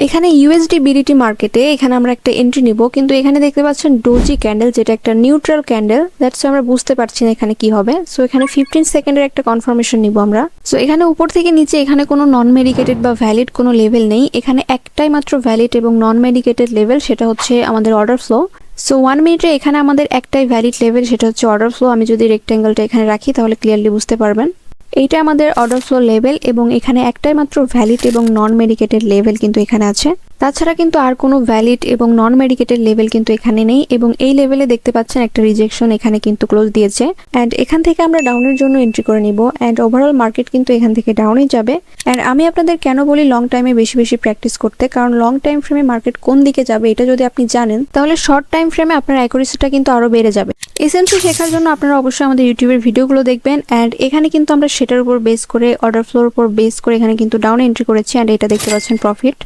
এখানে USD BDT মার্কেটে এখানে আমরা একটা এন্ট্রি নিব, কিন্তু এখানে দেখতে পাচ্ছেন ডোজি ক্যান্ডেল, যেটা একটা নিউট্রাল ক্যান্ডেল। দ্যাটস আমরা বুঝতে পারছি না এখানে কি হবে। সো এখানে 15 সেকেন্ডের একটা কনফার্মেশন নিব আমরা। সো এখানে উপর থেকে নিচে এখানে কোনো নন মেডিকেটেড বা ভ্যালিড কোনো লেভেল নেই, এখানে একটাই মাত্র ভ্যালিড এবং নন মেডিকেটেড লেভেল, সেটা হচ্ছে আমাদের অর্ডার ফ্লো। সো 1 মিনিটে এখানে আমাদের একটাই ভ্যালিড লেভেল, সেটা হচ্ছে অর্ডার ফ্লো। আমি যদি রেক্ট্যাঙ্গেলটা এখানে রাখি তাহলে ক্লিয়ারলি বুঝতে পারবেন। এইটা আমাদের অর্ডার ফ্লো লেভেল এবং এখানে একটাই মাত্র ভ্যালিড এবং নন মেডিকেটেড লেভেল কিন্তু এখানে আছে। তাছাড়া কিন্তু আর কোনো ভ্যালিড এবং নন মেডিকেটেড লেভেল কিন্তু এখানে নেই এবং এই লেভেলে দেখতে পাচ্ছেন একটা রিজেকশন এখানে কিন্তু ক্লোজ দিয়েছে। অ্যান্ড এখান থেকে আমরা ডাউনের জন্য এন্ট্রি করে নিব অ্যান্ড ওভারঅল মার্কেট কিন্তু এখান থেকে ডাউনে যাবে। অ্যান্ড আমি আপনাদের কেন বলি লং টাইমে বেশি বেশি প্র্যাকটিস করতে, কারণ লং টাইম ফ্রেমে মার্কেট কোন দিকে যাবে এটা যদি আপনি জানেন তাহলে শর্ট টাইম ফ্রেমে আপনার অ্যাকুরেসিটা কিন্তু আরো বেড়ে যাবে। এসেন্সি শেখার জন্য আপনারা অবশ্যই আমাদের ইউটিউবের ভিডিওগুলো দেখবেন। অ্যান্ড এখানে কিন্তু আমরা সেটার উপর বেস করে অর্ডার ফ্লোর উপর বেস করে এখানে কিন্তু ডাউনে এন্ট্রি করেছি অ্যান্ড এটা দেখতে পাচ্ছেন প্রফিট।